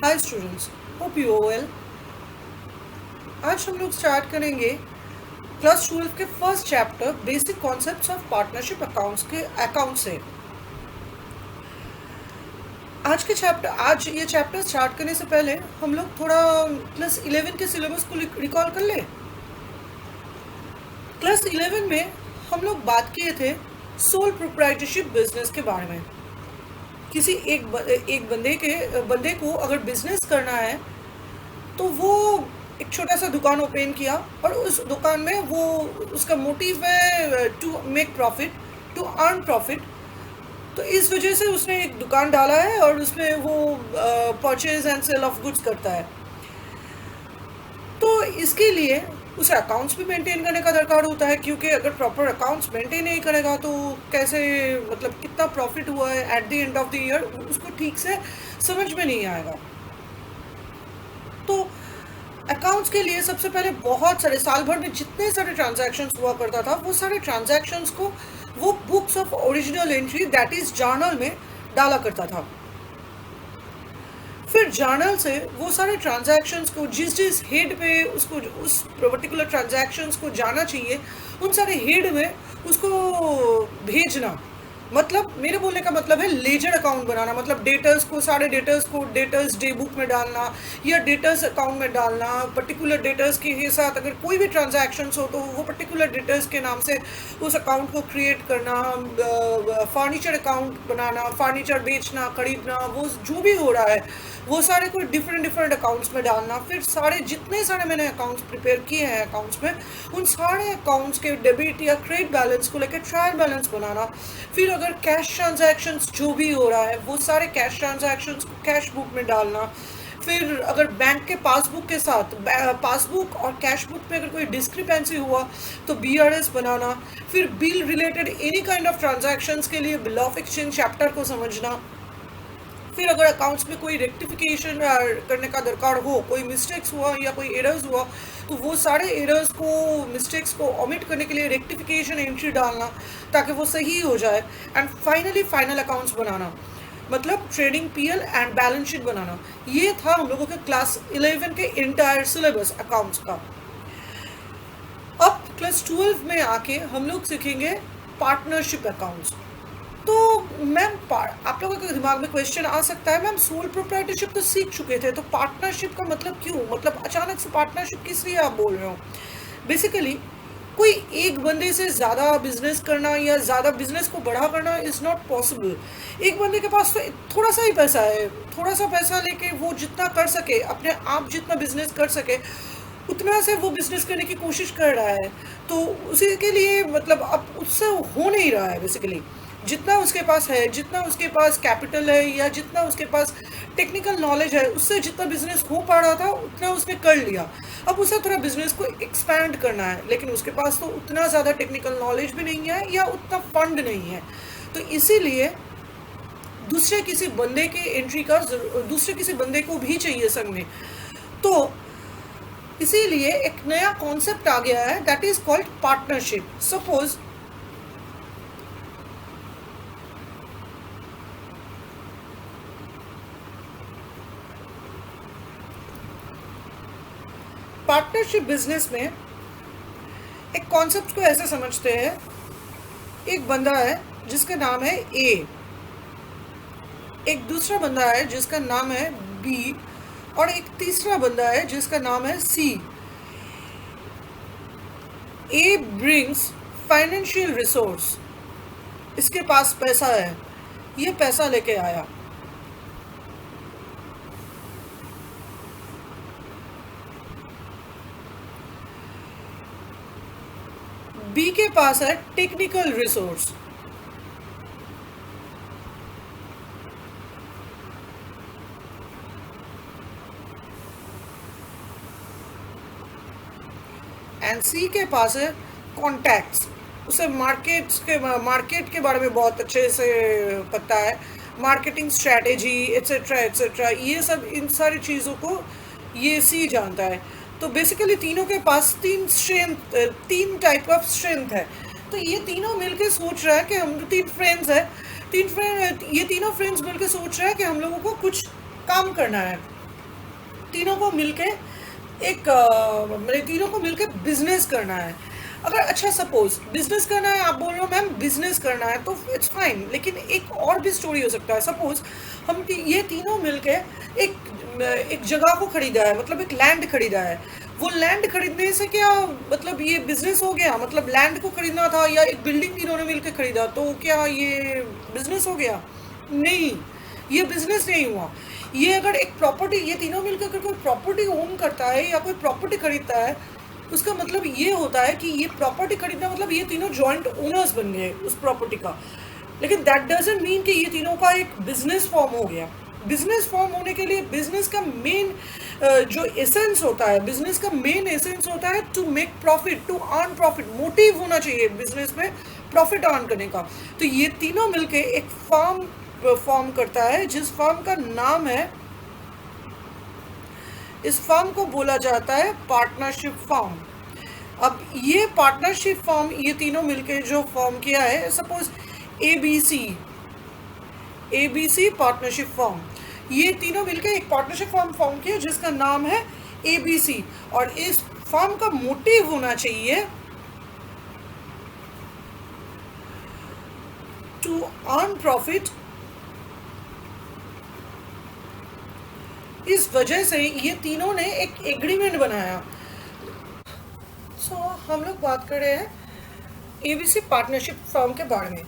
Hi students, hope you are well. आज हम लोग स्टार्ट करेंगे क्लास 12 के first chapter basic concepts of partnership accounts के अकाउंट से। आज ये चैप्टर स्टार्ट करने से पहले हम लोग थोड़ा क्लास 11 के सिलेबस को रिकॉल कर ले। क्लास 11 में हम लोग बात किए थे सोल प्रोप्राइटरशिप बिजनेस के बारे में। किसी एक बंदे को अगर बिजनेस करना है तो वो एक छोटा सा दुकान ओपन किया और उस दुकान में वो उसका मोटिव है to make profit, to earn profit. तो इस वजह से उसने एक दुकान डाला है और उसमें वो purchase and sale of goods करता है। तो इसके लिए उसे अकाउंट्स भी मेंटेन करने का दरकार होता है, क्योंकि अगर प्रॉपर अकाउंट्स मेंटेन नहीं करेगा तो कैसे मतलब कितना प्रॉफिट हुआ है at the end of the year उसको ठीक से समझ में नहीं आएगा। तो अकाउंट्स के लिए सबसे पहले बहुत सारे साल भर में जितने सारे ट्रांजैक्शंस हुआ करता था वो सारे ट्रांजैक्शंस को वो books of original entry that is journal में डाला करता था। फिर जर्नल से वो सारे ट्रांजैक्शंस को जिस हेड पे उसको उस पर्टिकुलर ट्रांजैक्शंस को जाना चाहिए उन सारे हेड में उसको भेजना। मतलब मेरे बोलने का मतलब है लेजर अकाउंट बनाना, मतलब डेटर्स को सारे डेटर्स को डेटर्स डे बुक में डालना या डेटर्स अकाउंट में डालना। पर्टिकुलर डेटर्स के साथ अगर कोई भी ट्रांजैक्शंस हो तो वो पर्टिकुलर डेटर्स के नाम से उस अकाउंट को क्रिएट करना। फर्नीचर अकाउंट बनाना, फर्नीचर बेचना खरीदना, वो जो भी हो रहा है वो सारे को डिफरेंट अकाउंट्स में डालना। फिर सारे जितने सारे मैंने अकाउंट्स प्रिपेयर किए हैं अकाउंट्स में उन सारे अकाउंट्स के डेबिट या क्रेडिट बैलेंस को लेकर ट्रायल बैलेंस बनाना। फिर अगर कैश ट्रांजैक्शंस जो भी हो रहा है वो सारे कैश ट्रांजैक्शंस को कैश बुक में डालना। फिर अगर बैंक के पासबुक के साथ पासबुक और कैश बुक में अगर कोई डिस्क्रिपेंसी हुआ तो BRS बनाना। फिर bill related any kind of transactions के लिए बिल ऑफ एक्सचेंज चैप्टर को समझना। फिर अगर अकाउंट्स में कोई रेक्टिफिकेशन करने का दरकार हो, कोई मिस्टेक्स हुआ या कोई एरर्स हुआ तो वो सारे एरर्स को मिस्टेक्स को ओमिट करने के लिए रेक्टिफिकेशन एंट्री डालना ताकि वो सही हो जाए। एंड फाइनली फाइनल अकाउंट्स बनाना, मतलब trading PL and balance sheet बनाना। ये था हम लोगों के क्लास 11 के इंटायर सिलेबस अकाउंट्स का। अब क्लास 12 में आके हम लोग सीखेंगे पार्टनरशिप अकाउंट्स। तो मैम आप लोगों के दिमाग में क्वेश्चन आ सकता है, मैम सोल प्रोप्राइटरशिप तो सीख चुके थे तो पार्टनरशिप का मतलब क्यों, मतलब अचानक से पार्टनरशिप किस लिए आप बोल रहे हो। बेसिकली कोई एक बंदे से ज़्यादा बिजनेस करना या ज़्यादा बिजनेस को बड़ा करना इज़ नॉट पॉसिबल। एक बंदे के पास तो थोड़ा सा ही पैसा है, थोड़ा सा पैसा लेके वो जितना कर सके, अपने आप जितना बिजनेस कर सके उतना से वो बिजनेस करने की कोशिश कर रहा है। तो उसी के लिए मतलब अब उससे हो नहीं रहा है। बेसिकली जितना उसके पास है, जितना उसके पास कैपिटल है या जितना उसके पास टेक्निकल नॉलेज है उससे जितना बिजनेस हो पा रहा था उतना उसने कर लिया। अब उसे थोड़ा बिजनेस को एक्सपैंड करना है, लेकिन उसके पास तो उतना ज़्यादा टेक्निकल नॉलेज भी नहीं है या उतना फंड नहीं है। तो इसीलिए दूसरे किसी बंदे को भी चाहिए संग में। तो इसीलिए एक नया कॉन्सेप्ट आ गया है that is called partnership. Suppose partnership business में एक कॉन्सेप्ट को ऐसे समझते हैं, एक बंदा है जिसका नाम है A, एक दूसरा बंदा है जिसका नाम है B और एक तीसरा बंदा है जिसका नाम है C। A brings financial resource, इसके पास पैसा है, ये पैसा लेके आया। B के पास है टेक्निकल रिसोर्स, एंड C के पास है कॉन्टैक्ट्स, उसे मार्केट के बारे में बहुत अच्छे से पता है, मार्केटिंग स्ट्रैटेजी एट्सेट्रा ये सब, इन सारी चीज़ों को ये C जानता है। तो बेसिकली तीनों के पास तीन टाइप ऑफ स्ट्रेंथ है। तो ये तीनों मिलके सोच रहा है कि हम तीन फ्रेंड्स हैं, ये तीनों फ्रेंड्स मिलके सोच रहा है कि हम लोगों को कुछ काम करना है। तीनों को मिलके मेरे तीनों को मिलके बिजनेस करना है। अगर अच्छा सपोज बिजनेस करना है, आप बोल रहे हो मैम बिजनेस करना है, तो इट्स फाइन, लेकिन एक और भी स्टोरी हो सकता है। सपोज ये तीनों मिलके एक एक जगह को खरीदा है, मतलब एक लैंड खरीदा है। वो लैंड खरीदने से क्या मतलब ये बिजनेस हो गया? मतलब लैंड को खरीदना था या एक बिल्डिंग तीनों ने मिलकर खरीदा, तो क्या ये बिजनेस हो गया? नहीं, ये बिजनेस नहीं हुआ। ये अगर एक प्रॉपर्टी, ये तीनों मिलकर अगर कोई प्रॉपर्टी ओन करता है या कोई प्रॉपर्टी खरीदता है, उसका मतलब ये होता है कि ये प्रॉपर्टी खरीदना मतलब ये तीनों जॉइंट ओनर्स बन गए उस प्रॉपर्टी का। लेकिन दैट डजंट मीन कि ये तीनों का एक बिजनेस फॉर्म हो गया। बिजनेस फॉर्म होने के लिए बिजनेस का मेन जो एसेंस होता है, बिजनेस का मेन एसेंस होता है to make profit, to earn profit. Motive होना चाहिए बिजनेस में प्रॉफिट अर्न करने का। तो ये तीनों मिलके एक फर्म फॉर्म करता है, जिस फर्म का नाम है, इस फर्म को बोला जाता है पार्टनरशिप फर्म। अब ये पार्टनरशिप फर्म, ये तीनों मिलके जो फॉर्म किया है, सपोज एबीसी पार्टनरशिप फर्म, ये तीनों मिलके एक पार्टनरशिप फर्म फॉर्म किया जिसका नाम है एबीसी। और इस फर्म का मोटिव होना चाहिए टू अर्न प्रॉफिट। इस वजह से ये तीनों ने एक एग्रीमेंट बनाया। हम लोग बात कर रहे हैं एबीसी पार्टनरशिप फर्म के बारे में।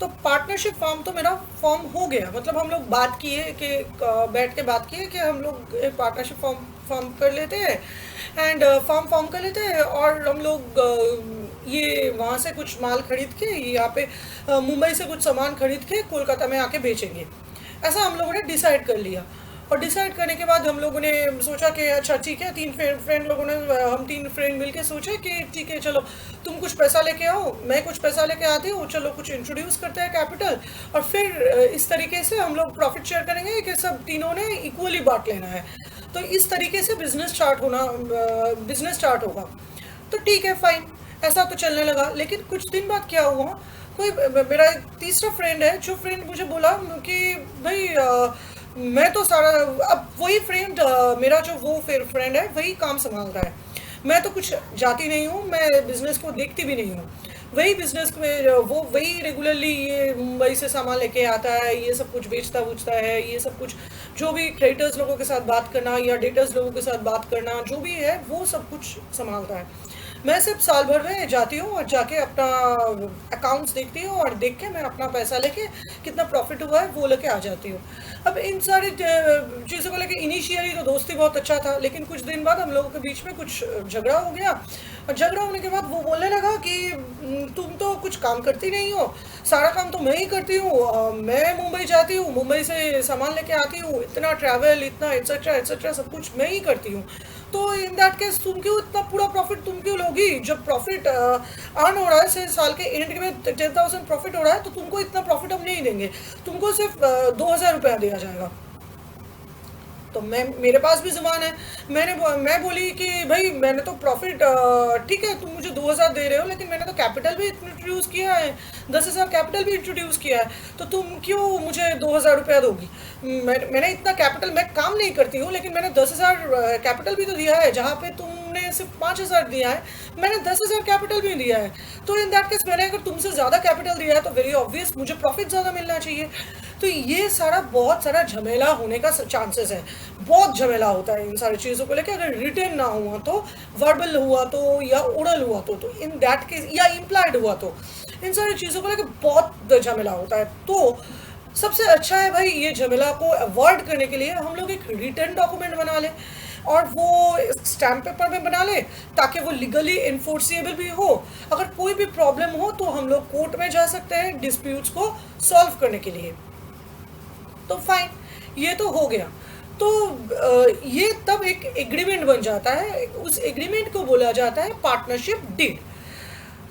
तो पार्टनरशिप फर्म तो मेरा फॉर्म हो गया, मतलब हम लोग बात किए कि बैठ के बात किए कि हम लोग एक पार्टनरशिप फॉर्म कर लेते हैं एंड फॉर्म कर लेते हैं, और हम लोग ये वहाँ से कुछ माल खरीद के यहाँ पे मुंबई से कुछ सामान खरीद के कोलकाता में आके बेचेंगे। ऐसा हम लोगों ने डिसाइड कर लिया। और डिसाइड करने के बाद हम लोगों ने सोचा कि अच्छा ठीक है, हम तीन फ्रेंड मिलके सोचे कि ठीक है चलो, तुम कुछ पैसा लेके आओ, मैं कुछ पैसा लेके आती हूँ, चलो कुछ इंट्रोड्यूस करते हैं कैपिटल, और फिर इस तरीके से हम लोग प्रॉफिट शेयर करेंगे कि सब तीनों ने इक्वली बांट लेना है। तो इस तरीके से बिजनेस स्टार्ट होगा। तो ठीक है फाइन, ऐसा तो चलने लगा। लेकिन कुछ दिन बाद क्या हुआ, कोई मेरा एक तीसरा फ्रेंड है, जो फ्रेंड मुझे बोला कि भाई मैं तो सारा, अब वही फ्रेंड मेरा जो वो फ्रेंड है वही काम संभाल रहा है, मैं तो कुछ जाती नहीं हूँ, मैं बिजनेस को देखती भी नहीं हूँ। वही बिजनेस में वो वही रेगुलरली ये मुंबई से सामान लेके आता है, ये सब कुछ बेचता है, ये सब कुछ जो भी क्रेडिटर्स लोगों के साथ बात करना या डेटर्स लोगों के साथ बात करना, जो भी है वो सब कुछ संभालता है। मैं सिर्फ साल भर में जाती हूँ और जाके अपना अकाउंट्स देखती हूँ, और देख के मैं अपना पैसा लेके कितना प्रॉफिट हुआ है वो लेके आ जाती हूँ। अब इन सारी चीज़ों को लेके इनिशियली तो दोस्ती बहुत अच्छा था, लेकिन कुछ दिन बाद हम लोगों के बीच में कुछ झगड़ा हो गया। और झगड़ा होने के बाद वो बोलने लगा कि तुम तो कुछ काम करती नहीं हो, सारा काम तो मैं ही करती हूँ, मैं मुंबई जाती हूँ, मुंबई से सामान लेके आती हूँ, इतना ट्रैवल, इतना एट्सेट्रा सब कुछ मैं ही करती हूँ। तो इन दैट केस तुम क्यों इतना पूरा प्रॉफिट तुम क्यों लोगी? जब प्रॉफिट अर्न हो रहा है, से साल के एंड में 10,000 प्रॉफिट हो रहा है, तो तुमको इतना प्रॉफिट हम नहीं देंगे, तुमको सिर्फ 2,000 रुपया दिया जाएगा। तो मेरे पास भी ज़ुबान है, मैं बोली कि भाई मैंने तो प्रॉफिट ठीक है तुम मुझे 2,000 दे रहे हो, लेकिन मैंने तो कैपिटल भी इंट्रोड्यूस किया है, 10,000 कैपिटल भी इंट्रोड्यूस किया है, तो तुम क्यों मुझे 2,000 रुपया दोगी? मैंने इतना कैपिटल, मैं काम नहीं करती हूँ, लेकिन मैंने 10,000 कैपिटल भी तो दिया है, जहाँ पे तुमने सिर्फ 5,000 दिया है, मैंने 10,000 कैपिटल भी दिया है। तो इन दैट केस मैंने अगर तुमसे ज़्यादा कैपिटल दिया है तो वेरी ऑब्वियस मुझे प्रॉफिट ज़्यादा मिलना चाहिए। तो ये सारा बहुत सारा झमेला होने का चांसेस है, बहुत झमेला होता है इन सारी चीज़ों को लेकर। अगर रिटन ना हुआ तो, वर्बल हुआ तो, या ओरल हुआ तो इन दैट केस, या इम्प्लाइड हुआ तो, इन सारी चीज़ों को लेकर बहुत झमेला होता है। तो सबसे अच्छा है भाई ये झमेला को अवॉइड करने के लिए हम लोग एक रिटर्न डॉक्यूमेंट बना लें, और वो स्टैम्प पेपर में बना ले, ताकि वो लीगली इन्फोर्सिएबल भी हो। अगर कोई भी प्रॉब्लम हो तो हम लोग कोर्ट में जा सकते हैं डिस्प्यूट्स को सॉल्व करने के लिए। तो फाइन, ये तो हो गया। तो ये तब एक एग्रीमेंट बन जाता है, उस एग्रीमेंट को बोला जाता है पार्टनरशिप डीड।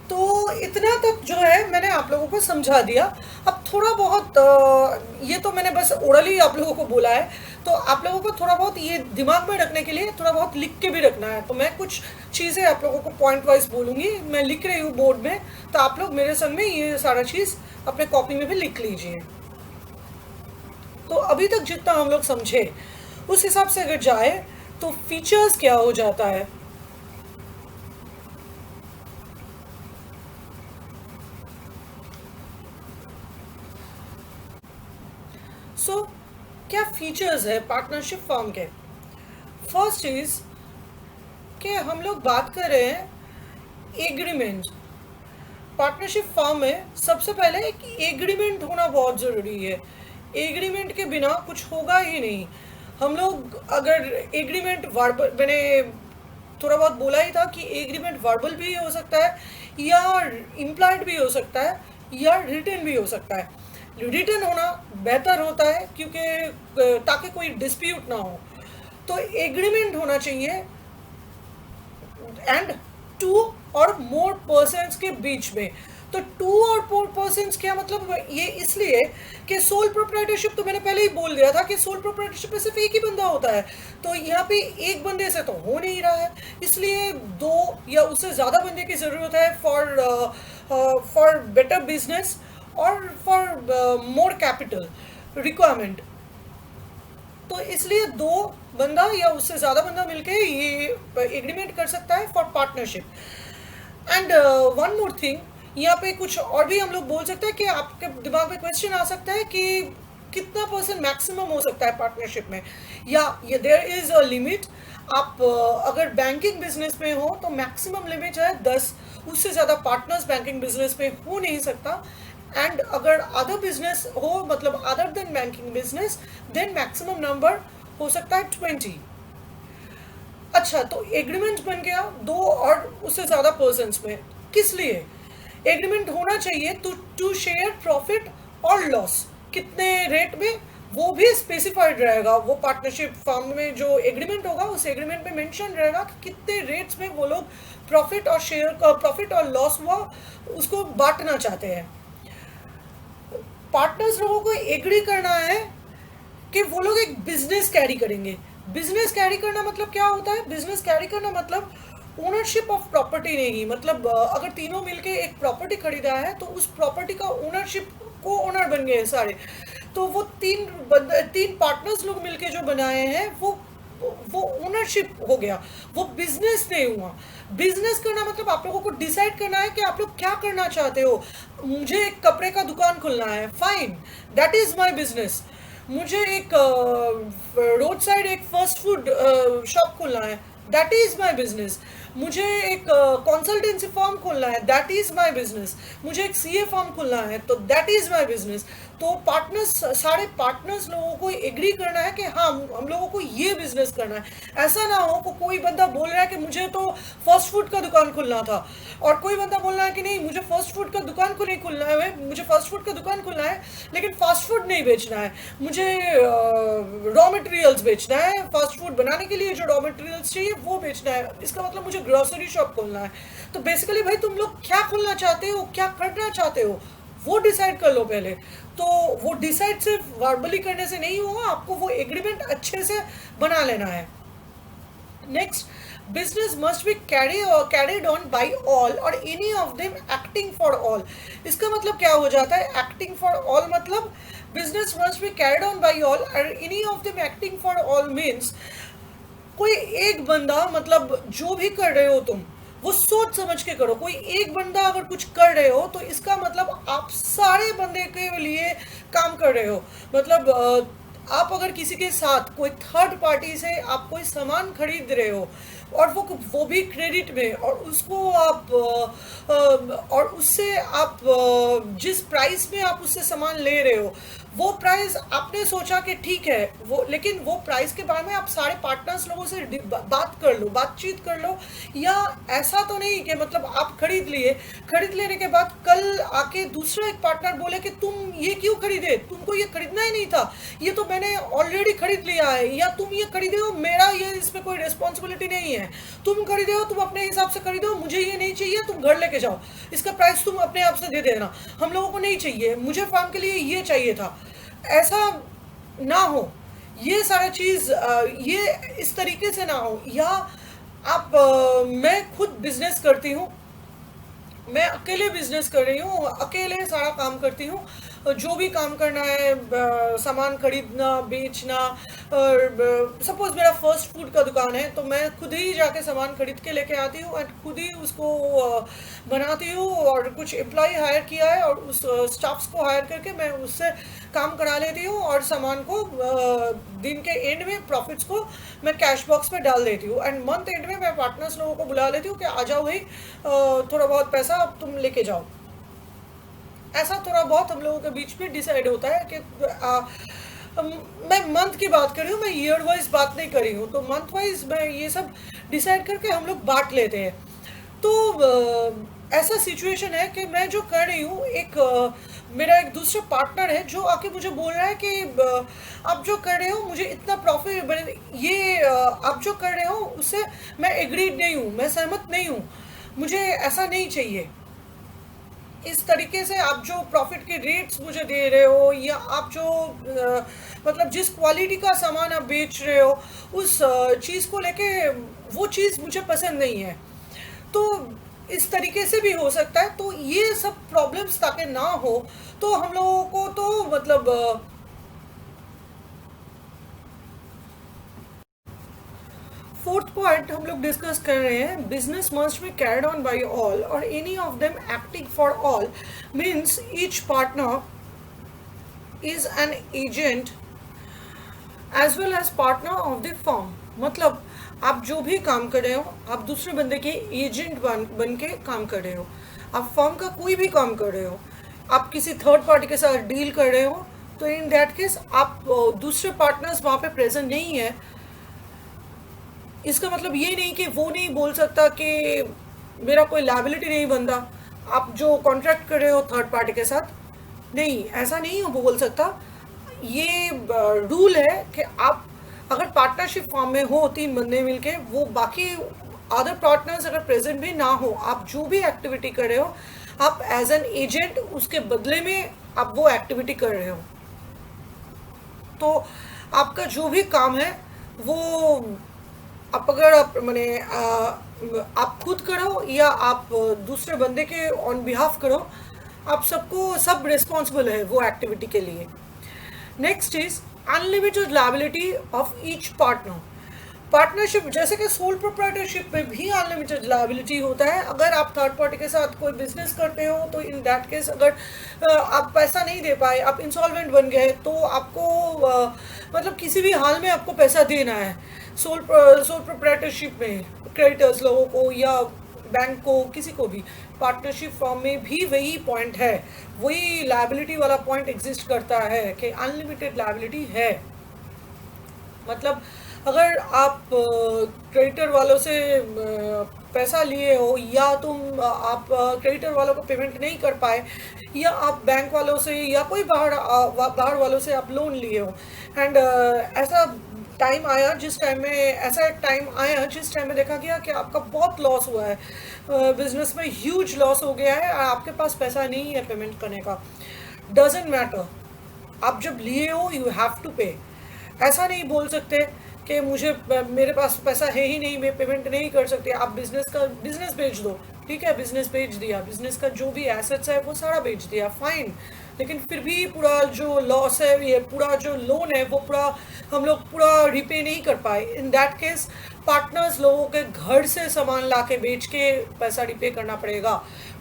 तो इतना तक जो है मैंने आप लोगों को समझा दिया। अब थोड़ा बहुत ये तो मैंने बस ओरली आप लोगों को बोला है, तो आप लोगों को थोड़ा बहुत ये दिमाग में रखने के लिए थोड़ा बहुत लिख के भी रखना है। तो मैं कुछ चीज़ें आप लोगों को पॉइंट वाइज बोलूँगी, मैं लिख रही हूँ बोर्ड में, तो आप लोग मेरे संग में ये सारा चीज़ अपने कॉपी में भी लिख लीजिए। तो अभी तक जितना हम लोग समझे उस हिसाब से अगर जाए तो फीचर्स क्या हो जाता है। सो क्या फीचर्स है पार्टनरशिप फर्म के। फर्स्ट इज कि हम लोग बात कर रहे हैं एग्रीमेंट। पार्टनरशिप फर्म में सबसे पहले एक एग्रीमेंट होना बहुत ज़रूरी है। एग्रीमेंट के बिना कुछ होगा ही नहीं। हम लोग अगर एग्रीमेंट वर्बल, मैंने थोड़ा बहुत बोला ही था कि एग्रीमेंट वर्बल भी हो सकता है या इम्प्लाइड भी हो सकता है या रिटन भी हो सकता है। रिटन होना बेहतर होता है क्योंकि ताकि कोई डिस्प्यूट ना हो। तो एग्रीमेंट होना चाहिए एंड टू और मोर पर्सन्स के बीच में। तो टू और मोर पर्सन्स क्या मतलब, ये इसलिए कि सोल प्रोप्राइटरशिप तो मैंने पहले ही बोल दिया था कि सोल प्रोप्राइटरशिप में सिर्फ एक ही बंदा होता है। तो यहाँ पे एक बंदे से तो हो नहीं रहा है, इसलिए दो या उससे ज़्यादा बंदे की ज़रूरत है फॉर बेटर बिजनेस और फॉर मोर कैपिटल रिक्वायरमेंट। तो इसलिए दो बंदा या उससे ज़्यादा बंदा मिलके ये एग्रीमेंट कर सकता है for partnership. And one more thing, यहाँ पे कुछ और भी हम लोग बोल सकते हैं कि आपके दिमाग में क्वेश्चन आ सकता है कि कितना परसेंट मैक्सिमम हो सकता है पार्टनरशिप में, या ये देयर इज़ अ लिमिट। आप अगर बैंकिंग बिजनेस में हो तो मैक्सिमम लिमिट है 10, उससे ज़्यादा पार्टनर्स बैंकिंग बिजनेस में हो नहीं सकता। एंड अगर अदर बिजनेस हो, मतलब other than banking business, then maximum number हो सकता है 20। अच्छा, तो एग्रीमेंट बन गया दो और उससे ज़्यादा पर्सन्स में। किस लिए एग्रीमेंट होना चाहिए? टू शेयर प्रॉफिट और लॉस। कितने रेट में वो भी स्पेसिफाइड रहेगा। वो पार्टनरशिप फर्म में जो एग्रीमेंट होगा उस एग्रीमेंट में मेंशन रहेगा कि कितने रेट्स में वो लोग प्रॉफिट और शेयर का प्रॉफिट और लॉस हुआ उसको बांटना चाहते हैं। पार्टनर्स लोगों को एग्री करना है कि वो लोग एक बिजनेस कैरी करेंगे। बिजनेस कैरी करना मतलब क्या होता है? बिजनेस कैरी करना मतलब ओनरशिप ऑफ प्रॉपर्टी नहीं। मतलब अगर तीनों मिलके एक प्रॉपर्टी खरीदा है तो उस प्रॉपर्टी का ओनरशिप को ओनर बन गए सारे। तो वो तीन पार्टनर्स लोग मिलके जो बनाए हैं वो ओनरशिप हो गया, वो बिजनेस नहीं हुआ। बिजनेस करना मतलब आप लोगों को डिसाइड करना है कि आप लोग क्या करना चाहते हो। मुझे एक कपड़े का दुकान खुलना है, fine, that is my business. मुझे एक रोड साइड एक फास्ट फूड शॉप खोलना है, दैट इज माय बिजनेस। मुझे एक कंसल्टेंसी फर्म खोलना है, दैट इज माय बिजनेस। मुझे एक सीए फर्म खोलना है तो दैट इज माय बिजनेस। तो पार्टनर्स, सारे पार्टनर्स लोगों को एग्री करना है कि हाँ हम लोगों को ये बिजनेस करना है। ऐसा ना हो को कोई बंदा बोल रहा है कि मुझे तो फास्ट फूड का दुकान खुलना था और कोई बंदा बोल रहा है कि नहीं मुझे फास्ट फूड का दुकान को नहीं खुलना है, मुझे फास्ट फूड का दुकान खुलना है लेकिन फास्ट फूड नहीं बेचना है, मुझे रॉ मटेरियल्स बेचना है, फास्ट फूड बनाने के लिए जो रॉ मटेरियल्स चाहिए वो बेचना है। इसका मतलब मुझे ग्रोसरी शॉप खोलना है। तो बेसिकली भाई तुम लोग क्या खोलना चाहते हो, क्या करना चाहते हो, वो डिसाइड कर लो पहले। तो वो डिसाइड सिर्फ वर्बली करने से नहीं होगा, आपको वो एग्रीमेंट अच्छे से बना लेना है। Next, business must be carried on by all or any of them acting for all। इसका मतलब क्या हो जाता है? acting for all मतलब business must be carried on by all or any of them acting for all means कोई एक बंदा, मतलब जो भी कर रहे हो तुम वो सोच समझ के करो। कोई एक बंदा अगर कुछ कर रहे हो तो इसका मतलब आप सारे बंदे के लिए काम कर रहे हो। मतलब आप अगर किसी के साथ कोई थर्ड पार्टी से आप कोई सामान खरीद रहे हो और वो भी क्रेडिट में, और उसको आप और उससे आप जिस प्राइस में आप उससे सामान ले रहे हो वो प्राइस आपने सोचा कि ठीक है वो, लेकिन वो प्राइस के बारे में आप सारे पार्टनर्स लोगों से बातचीत कर लो। या ऐसा तो नहीं कि मतलब आप खरीद लिए, खरीद लेने के बाद कल आके दूसरा एक पार्टनर बोले कि तुम ये क्यों खरीदे, तुमको ये खरीदना ही नहीं था, ये तो मैंने ऑलरेडी खरीद लिया है, या तुम ये खरीदे हो, मेरा ये इसमें कोई रिस्पॉन्सिबिलिटी नहीं है, तुम खरीदे हो तुम अपने हिसाब से खरीदो, मुझे ये नहीं चाहिए, तुम घर लेके जाओ, इसका प्राइस तुम अपने आप से दे देना, हम लोगों को नहीं चाहिए, मुझे फार्म के लिए ये चाहिए था। ऐसा ना हो, ये सारा चीज़ ये इस तरीके से ना हो। या आप मैं खुद बिजनेस करती हूँ, मैं अकेले बिजनेस कर रही हूँ, अकेले सारा काम करती हूँ, जो भी काम करना है, सामान खरीदना, बेचना, और सपोज मेरा फास्ट फूड का दुकान है तो मैं खुद ही जाके सामान खरीद के लेके आती हूँ एंड खुद ही उसको बनाती हूँ, और कुछ एम्प्लॉय हायर किया है और उस स्टाफ्स को हायर करके मैं उससे काम करा लेती हूँ, और सामान को दिन के एंड में प्रॉफिट्स को मैं कैश बॉक्स में डाल देती हूँ, एंड मंथ एंड में मैं पार्टनर्स लोगों को बुला लेती हूँ कि आ जाओ भाई, थोड़ा बहुत पैसा अब तुम लेके जाओ। ऐसा थोड़ा बहुत हम लोगों के बीच में डिसाइड होता है कि मैं मंथ की बात कर रही हूँ, मैं ईयर वाइज बात नहीं कर रही हूँ, तो मंथ वाइज मैं ये सब डिसाइड करके हम लोग बांट लेते हैं। तो ऐसा सिचुएशन है कि मैं जो कर रही हूँ, एक मेरा एक दूसरा पार्टनर है जो आके मुझे बोल रहा है कि आप जो कर रहे हो मुझे इतना प्रॉफिट, ये आप जो कर रहे हो उससे मैं एग्रीड नहीं हूँ, मैं सहमत नहीं हूँ, मुझे ऐसा नहीं चाहिए। इस तरीके से आप जो प्रॉफिट के रेट्स मुझे दे रहे हो, या आप जो मतलब जिस क्वालिटी का सामान आप बेच रहे हो, उस चीज़ को लेके वो चीज़ मुझे पसंद नहीं है। तो इस तरीके से भी हो सकता है। तो ये सब प्रॉब्लम्स ताकि ना हो, तो हम लोगों को तो मतलब फोर्थ पॉइंट हम लोग डिस्कस कर रहे हैं, business must be carried on by all or any of them acting for all, means each partner is an agent as well as partner of the firm. मतलब आप जो भी काम कर रहे हो, आप दूसरे बंदे के एजेंट बन के काम कर रहे हो, आप फर्म का कोई भी काम कर रहे हो, आप किसी थर्ड पार्टी के साथ डील कर रहे हो, तो इन दैट केस आप दूसरे पार्टनर्स वहाँ पे प्रेजेंट नहीं है। इसका मतलब ये नहीं कि वो नहीं बोल सकता कि मेरा कोई लायबिलिटी नहीं बनता, आप जो कॉन्ट्रैक्ट कर रहे हो थर्ड पार्टी के साथ, नहीं, ऐसा नहीं हो बोल सकता। ये रूल है कि आप अगर पार्टनरशिप फॉर्म में हो, तीन बंदे मिलके, वो बाकी अदर पार्टनर्स अगर प्रेजेंट भी ना हो, आप जो भी एक्टिविटी कर रहे हो, आप एज एन एजेंट उसके बदले में आप वो एक्टिविटी कर रहे हो। तो आपका जो भी काम है वो आप अगर आप मैंने आप खुद करो या आप दूसरे बंदे के ऑन बिहाफ करो, आप सबको सब रिस्पॉन्सिबल है वो एक्टिविटी के लिए। Next is unlimited liability of each partner. Partnership जैसे कि सोल प्रोप्राइटरशिप में भी अनलिमिटेड लायबिलिटी होता है। अगर आप थर्ड पार्टी के साथ कोई बिजनेस करते हो तो इन दैट केस अगर आप पैसा नहीं दे पाए, आप इंसॉल्वेंट बन गए, तो आपको मतलब किसी भी हाल में आपको पैसा देना है। सोल प्रोप्राइटरशिप में क्रेडिटर्स लोगों को या बैंक को, किसी को भी, पार्टनरशिप फॉर्म में भी वही पॉइंट है, वही लायबिलिटी वाला पॉइंट एग्जिस्ट करता है कि अनलिमिटेड लायबिलिटी है। मतलब अगर आप क्रेडिटर वालों से पैसा लिए हो, या तुम आप क्रेडिटर वालों को पेमेंट नहीं कर पाए, या आप बैंक वालों से या कोई बाहर वालों से आप लोन लिए हो, एंड ऐसा टाइम आया जिस टाइम में ऐसा एक टाइम आया जिस टाइम में देखा गया कि आपका बहुत लॉस हुआ है, बिजनेस में ह्यूज लॉस हो गया है, आपके पास पैसा नहीं है पेमेंट करने का, डजेंट मैटर, आप जब लिए हो यू हैव टू पे। ऐसा नहीं बोल सकते कि मुझे मेरे पास पैसा है ही नहीं, मैं पेमेंट नहीं कर सकते। आप बिजनेस बेच दो, ठीक है, बिजनेस बेच दिया, बिजनेस का जो भी एसेट्स है वो सारा बेच दिया, फाइन, लेकिन फिर भी पूरा जो लॉस है, ये पूरा जो लोन है, वो पूरा हम लोग पूरा रिपे नहीं कर पाए। इन दैट केस पार्टनर्स लोगों के घर से सामान ला के बेच के पैसा रिपे करना पड़ेगा।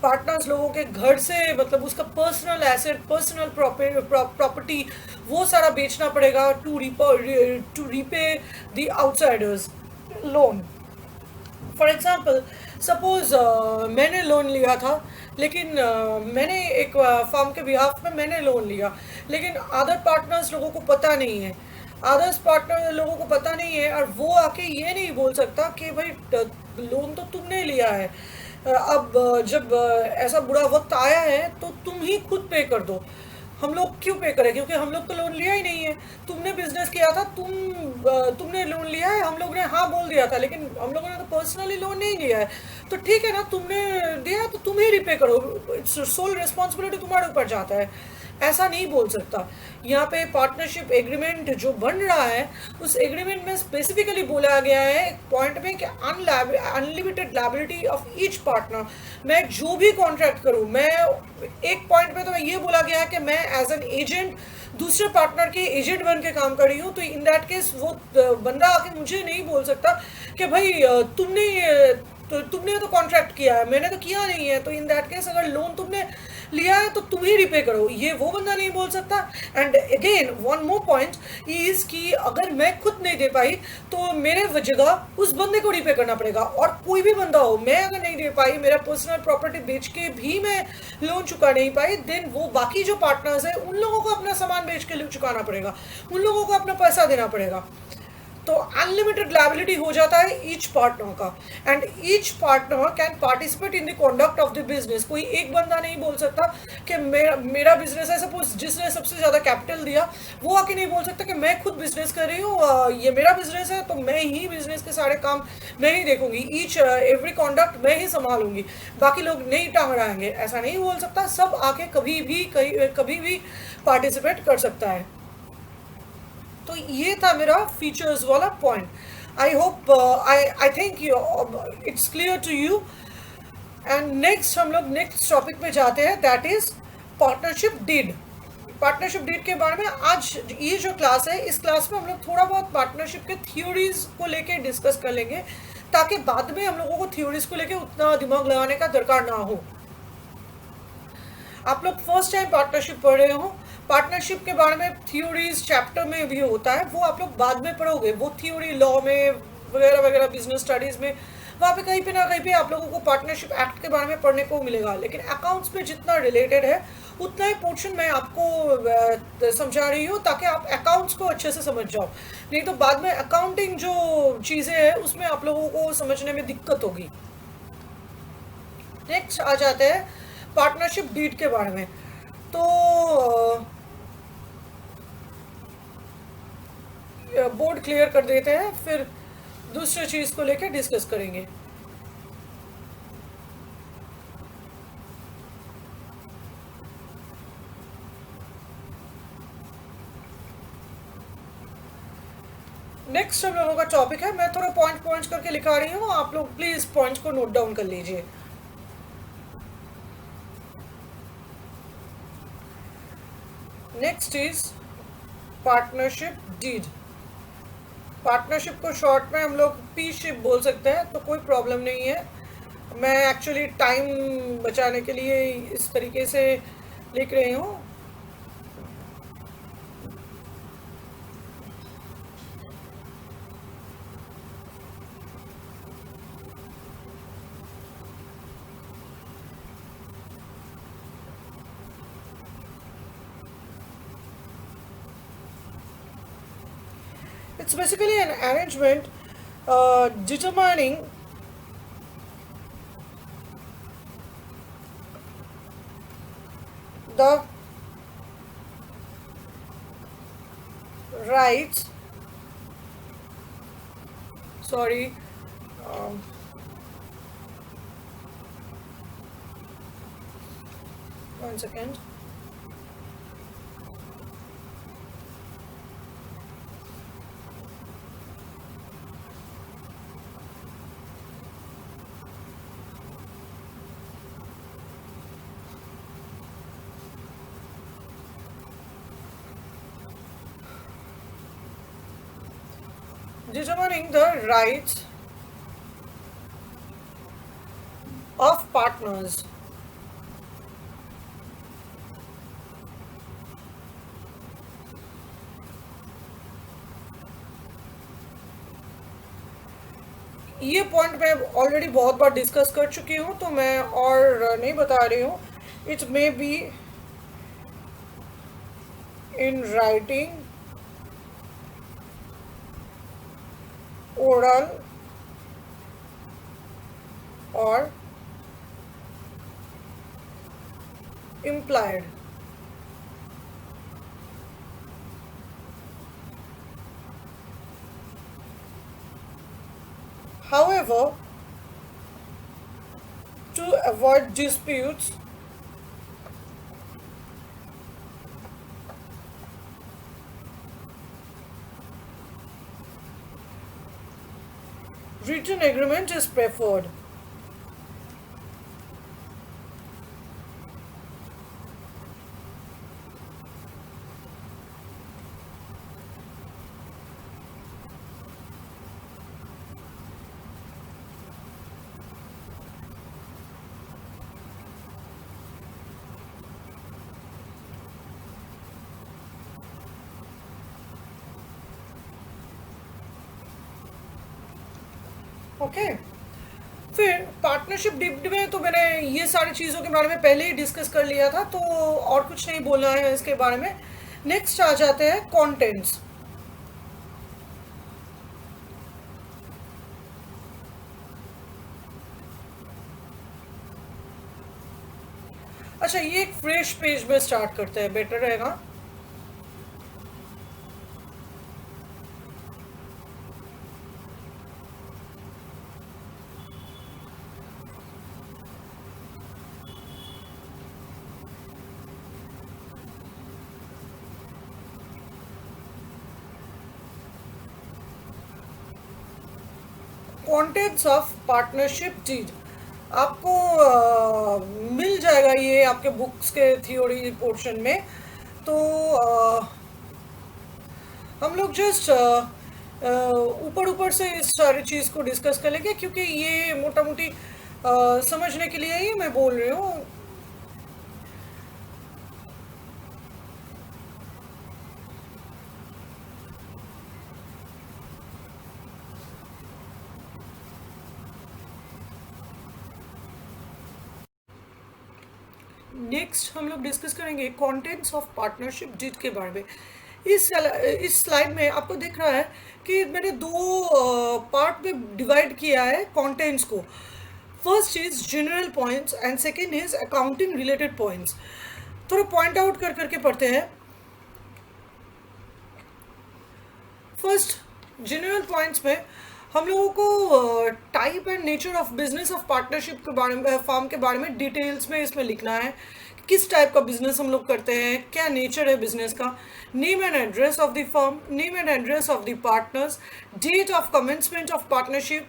पार्टनर्स लोगों के घर से मतलब उसका पर्सनल एसेट, पर्सनल प्रॉपर्टी, वो सारा बेचना पड़ेगा to repay the outsiders loan. For example, suppose मैंने लोन लिया था, लेकिन मैंने एक फर्म के बिहाफ में मैंने लोन लिया, लेकिन अदर पार्टनर्स लोगों को पता नहीं है, अदर्स पार्टनर लोगों को पता नहीं है, और वो आके ये नहीं बोल सकता कि भाई लोन तो तुमने लिया है, अब जब ऐसा बुरा वक्त आया है तो तुम ही खुद पे कर दो। हम लोग क्यों पे करें, क्योंकि हम लोग तो लोन लिया ही नहीं है, तुमने बिजनेस किया था, तुमने लोन लिया है, हम लोग ने हाँ बोल दिया था, लेकिन हम लोगों ने तो पर्सनली लोन नहीं लिया है, तो ठीक है ना, तुमने दिया तो तुम ही रिपे करो, इट्स सोल रिस्पॉन्सिबिलिटी तुम्हारे ऊपर जाता है। ऐसा नहीं बोल सकता। यहाँ पे पार्टनरशिप एग्रीमेंट जो बन रहा है, उस एग्रीमेंट में स्पेसिफिकली बोला गया है एक पॉइंट में कि unlimited liability of each partner. मैं जो भी कॉन्ट्रैक्ट करूँ, मैं एक पॉइंट पे तो ये बोला गया है कि मैं एज एन एजेंट दूसरे पार्टनर के एजेंट बन के काम कर रही हूँ, तो इन दैट केस वो बंदा आके मुझे नहीं बोल सकता कि भाई तुमने तो कॉन्ट्रैक्ट किया है, मैंने तो किया नहीं है, तो इन दैट केस अगर लोन तुमने लिया है तो तुम ही रिपे करो, ये वो बंदा नहीं बोल सकता। And again one more point is कि अगर मैं खुद नहीं दे पाई तो मेरे जगह उस बंदे को रिपे करना पड़ेगा। और कोई भी बंदा हो, मैं अगर नहीं दे पाई, मेरा पर्सनल प्रॉपर्टी बेच के भी मैं लोन चुका नहीं पाई, देन वो बाकी जो पार्टनर्स है उन लोगों को अपना सामान बेच के चुकाना पड़ेगा, उन लोगों को अपना पैसा देना पड़ेगा। तो अनलिमिटेड लायबिलिटी हो जाता है ईच पार्टनर का। And each partner can participate in the conduct of the business. कोई एक बंदा नहीं बोल सकता कि मेरा बिजनेस है, सपोज जिसने सबसे ज़्यादा कैपिटल दिया वो आके नहीं बोल सकता कि मैं खुद बिजनेस कर रही हूँ, ये मेरा बिजनेस है तो मैं ही बिजनेस के सारे काम मैं ही देखूंगी, ईच एवरी कॉन्डक्ट मैं ही संभालूंगी, बाकी लोग नहीं टांग रहेंगे, ऐसा नहीं बोल सकता। सब आके कभी भी पार्टिसिपेट कर सकता है। तो ये था मेरा फीचर्स वाला point. I hope I think it's clear to you. And next हम लोग नेक्स्ट टॉपिक पे जाते हैं, that is partnership deed. Partnership deed के बारे में आज ये जो क्लास है, इस क्लास में हम लोग थोड़ा बहुत पार्टनरशिप के थ्योरीज को लेके डिस्कस कर लेंगे, ताकि बाद में हम लोगों को थ्योरीज को लेके उतना दिमाग लगाने का दरकार ना हो। आप लोग फर्स्ट टाइम पार्टनरशिप पढ़ रहे हो, पार्टनरशिप के बारे में थ्योरीज चैप्टर में भी होता है, वो आप लोग बाद में पढ़ोगे। वो थ्योरी लॉ में वगैरह वगैरह, बिजनेस स्टडीज़ में, वहाँ पे कहीं पे ना कहीं पे आप लोगों को पार्टनरशिप एक्ट के बारे में पढ़ने को मिलेगा। लेकिन अकाउंट्स में जितना रिलेटेड है उतना ही पोर्शन मैं आपको समझा रही हूँ, ताकि आप अकाउंट्स को अच्छे से समझ जाओ। नहीं तो बाद में अकाउंटिंग जो चीज़ें हैं उसमें आप लोगों को समझने में दिक्कत होगी। नेक्स्ट आ जाते हैं पार्टनरशिप डीड के बारे में। तो बोर्ड क्लियर कर देते हैं, फिर दूसरे चीज़ को लेकर डिस्कस करेंगे। नेक्स्ट हम लोगों का टॉपिक है, मैं थोड़ा पॉइंट करके लिखा रही हूँ, आप लोग प्लीज़ पॉइंट्स को नोट डाउन कर लीजिए। Next is partnership deed. Partnership को शॉर्ट में हम लोग पी शिप बोल सकते हैं, तो कोई प्रॉब्लम नहीं है। मैं एक्चुअली टाइम बचाने के लिए इस तरीके से लिख रही हूँ। It's basically an arrangement determining the rights. Sorry. One second. Determining the rights of partners. ये पॉइंट मैं ऑलरेडी बहुत बार डिस्कस कर चुकी हूँ, तो मैं और नहीं बता रही हूँ। It may be in writing, oral or implied. However, to avoid disputes, Written agreement is preferred. Okay, फिर पार्टनरशिप डीड में तो मैंने ये सारी चीज़ों के बारे में पहले ही डिस्कस कर लिया था, तो और कुछ नहीं बोलना है इसके बारे में। नेक्स्ट आ जाते हैं कंटेंट्स। अच्छा, ये एक फ्रेश पेज में स्टार्ट करते हैं, बेटर रहेगा। कंटेंट्स ऑफ पार्टनरशिप डीड आपको मिल जाएगा ये आपके बुक्स के थ्योरी पोर्शन में। तो हम लोग जस्ट ऊपर ऊपर से इस सारी चीज़ को डिस्कस कर लेंगे, क्योंकि ये मोटा मोटी समझने के लिए ही मैं बोल रही हूँ। नेक्स्ट हम लोग डिस्कस करेंगे कंटेंट्स ऑफ पार्टनरशिप डीड के बारे में। इस स्लाइड में आपको दिख रहा है कि मैंने दो पार्ट में डिवाइड किया है कंटेंट्स को। First is general points and second is accounting related points. थोड़ा पॉइंट आउट कर करके पढ़ते हैं। फर्स्ट, जनरल पॉइंट्स में हम लोगों को type and nature of business of partnership के बारे में, फर्म के बारे में डिटेल्स में इसमें लिखना है। किस टाइप का बिजनेस हम लोग करते हैं, क्या नेचर है बिजनेस का, name and address of the firm, name and address of the partners, date of commencement of partnership,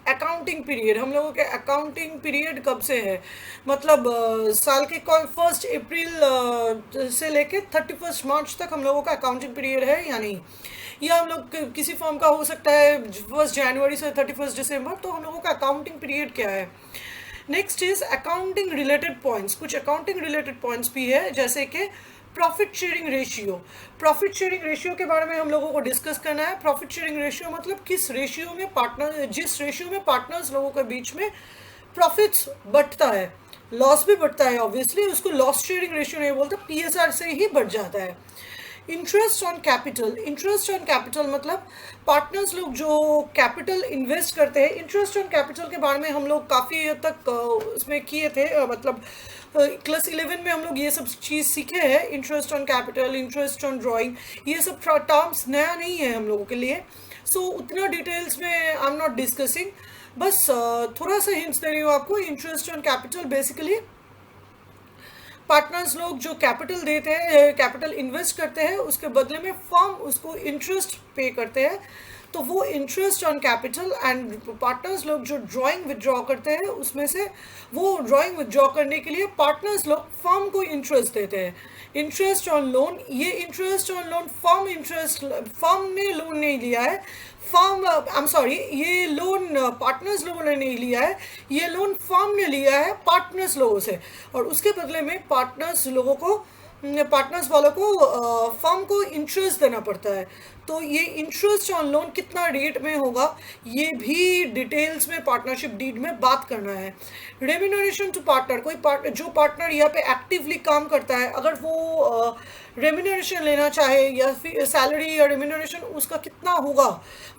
accounting period. हम लोगों के अकाउंटिंग पीरियड कब से है, मतलब साल के 1 अप्रैल से लेके 31 मार्च तक हम लोगों का अकाउंटिंग पीरियड है या नहीं। या हम लोग किसी फर्म का हो सकता है 1 जनवरी से 31 दिसंबर, तो हम लोगों का अकाउंटिंग पीरियड क्या है। Next is accounting related points. कुछ अकाउंटिंग रिलेटेड पॉइंट्स भी है, जैसे कि profit sharing ratio. Profit sharing ratio के बारे में हम लोगों को डिस्कस करना है। प्रॉफिट शेयरिंग रेशियो मतलब किस रेशियो में जिस रेशियो में पार्टनर्स लोगों के बीच में प्रॉफिट्स बढ़ता है, लॉस भी बढ़ता है ऑब्वियसली, उसको लॉस शेयरिंग रेशियो नहीं बोलते, पीएसआर से ही बढ़ जाता है। Interest on capital. Interest on capital मतलब पार्टनर्स लोग जो कैपिटल इन्वेस्ट करते हैं। इंटरेस्ट ऑन कैपिटल के बारे में हम लोग काफ़ी हद तक उसमें किए थे, मतलब क्लास 11 में हम लोग ये सब चीज़ सीखे हैं। Interest on capital, interest on drawing, ये सब टर्म्स नया नहीं है हम लोगों के लिए। सो उतना डिटेल्स में आई एम नॉट डिस्कसिंग, बस थोड़ा सा हिंट्स दे रही हूँ आपको। Interest on capital basically partners लोग जो कैपिटल देते हैं, कैपिटल इन्वेस्ट करते हैं, उसके बदले में फर्म उसको इंटरेस्ट पे करते हैं, तो वो interest on capital. And partners लोग जो ड्राइंग विदड्रॉ करते हैं, उसमें से वो ड्राइंग विदड्रॉ करने के लिए पार्टनर्स लोग फर्म को इंटरेस्ट देते हैं। इंटरेस्ट ऑन लोन, ये इंटरेस्ट ऑन लोन फर्म ने लोन नहीं लिया है, ये लोन पार्टनर्स लोगों ने नहीं लिया है, ये लोन फर्म ने लिया है पार्टनर्स लोगों से, और उसके बदले में पार्टनर्स वालों को फर्म को इंटरेस्ट देना पड़ता है। तो ये इंटरेस्ट ऑन लोन कितना रेट में होगा, ये भी डिटेल्स में पार्टनरशिप डीड में बात करना है। रेम्यूनरेशन टू पार्टनर, जो पार्टनर यहाँ पे एक्टिवली काम करता है, अगर वो रेम्यूनरेशन लेना चाहे या फिर सैलरी या रेम्यूनरेशन उसका कितना होगा,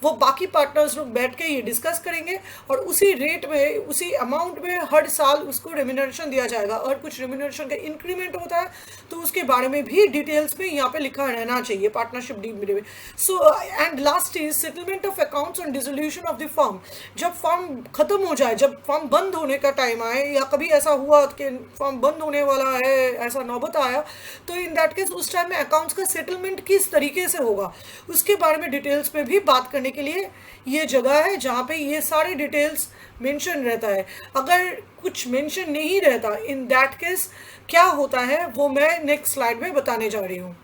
वो बाकी पार्टनर्स लोग बैठ के ये डिस्कस करेंगे, और उसी रेट में, उसी अमाउंट में हर साल उसको रेम्यूनरेशन दिया जाएगा। और कुछ रेम्यूनरेशन का इंक्रीमेंट होता है, तो उसके बारे में भी डिटेल्स में यहाँ पे लिखा रहना चाहिए पार्टनरशिप डीड में। So and last is settlement of accounts on dissolution of the firm. जब फर्म खत्म हो जाए, जब फर्म बंद होने का टाइम आए, या कभी ऐसा हुआ कि फर्म बंद होने वाला है, ऐसा नौबत आया, तो इन दैट केस उस टाइम में अकाउंट्स का सेटलमेंट किस तरीके से होगा, उसके बारे में डिटेल्स में भी बात करने के लिए ये जगह है जहाँ पे ये सारे डिटेल्स मेंशन रहता है। अगर कुछ मेंशन नहीं रहता, इन दैट केस क्या होता है वो मैं नेक्स्ट स्लाइड में बताने जा रही हूँ।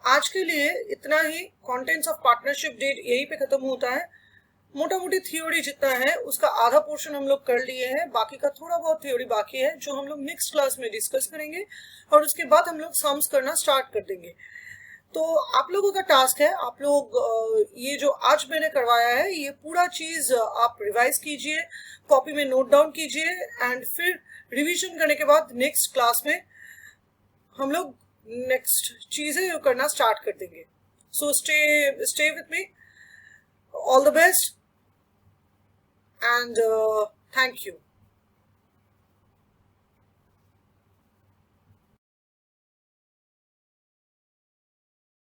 आज के लिए इतना ही। कंटेंट्स ऑफ पार्टनरशिप डीड यहीं पे खत्म होता है। मोटा मोटी थ्योरी जितना है उसका आधा पोर्शन हम लोग कर लिए हैं, बाकी का थोड़ा बहुत थ्योरी बाकी है जो हम लोग नेक्स्ट क्लास में डिस्कस करेंगे, और उसके बाद हम लोग सम्स करना स्टार्ट कर देंगे। तो आप लोगों का टास्क है, आप लोग ये जो आज मैंने करवाया है ये पूरा चीज आप रिवाइज कीजिए, कॉपी में नोट डाउन कीजिए, एंड फिर रिवीजन करने के बाद नेक्स्ट क्लास में हम लोग नेक्स्ट चीजें करना स्टार्ट कर देंगे। So stay with me, all the best and thank you.